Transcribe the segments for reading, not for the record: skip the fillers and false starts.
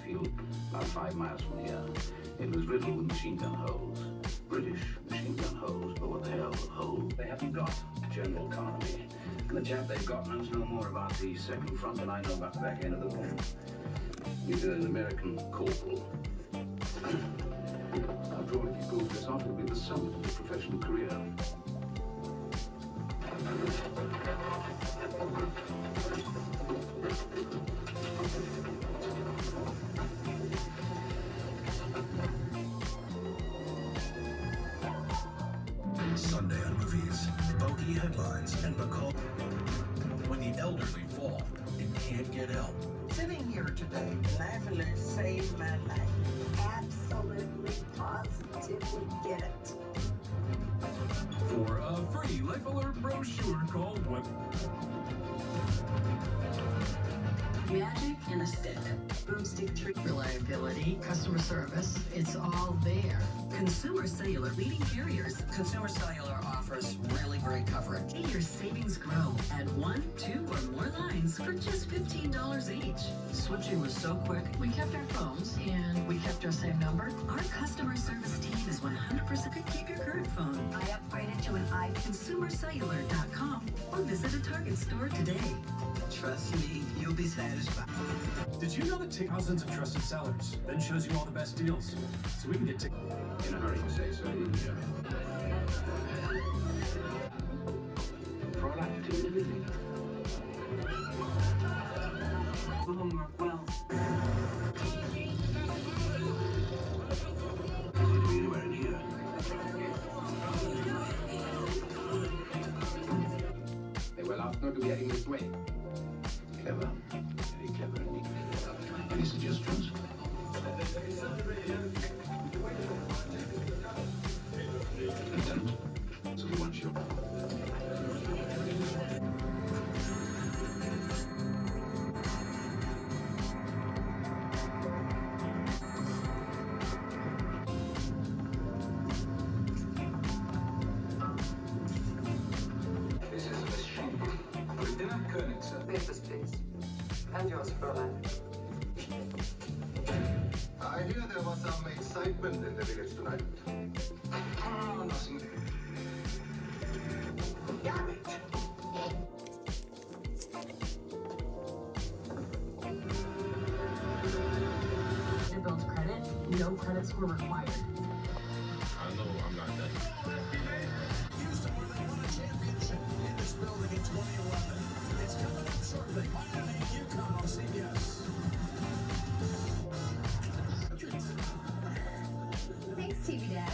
field about 5 miles from here. It was riddled with machine gun holes. British machine gun holes, but what the hell, holes they haven't got. General economy. And the chap they've got knows no more about the second front than I know about the back end of the room. He's an American corporal. After all, if he pulls this off, it'll be the summit of his professional career. Sunday on Movies, bogey headlines and Mkhealthyskin. When the elderly fall and can't get help. Sitting here today, life alert saved my life. Absolutely, positively get it. For a free Life Alert brochure, call what? Magic in a stick. Boomstick tree. Reliability, customer service, it's all there. Consumer Cellular, leading carriers. Consumer Cellular offers really great coverage. See your savings grow. Add 1, 2, or more lines for just $15 each. Switching was so quick, we kept our phones and we kept our same number. Our customer service team is 100% keep your current phone. I upgraded to an ConsumerCellular.com or visit a Target store today. Trust me, you'll be satisfied. Did you know that take thousands of trusted sellers then shows you all the best deals? So we can get In a hurry, you say, so yeah. Proactive living. Homework well. Easy to be anywhere in here. They will not going to be heading this way. Clever. Very clever indeed. Any suggestions? Lieutenant, so we want you. This is a machine. Lieutenant Koenig, sir. Papers, please. And yours, Fräulein. I hear there was some excitement in the village tonight. Oh, nothing. Damn it! To build credit, no credit score required. I know I'm not that. Houston, where they won a championship in this building in 2011. It's coming up shortly. Miami, UConn on CBS. Thanks, TV Dad.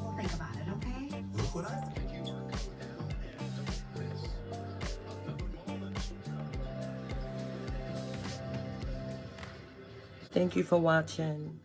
We'll think about it, okay? Look what I think. Thank you for watching.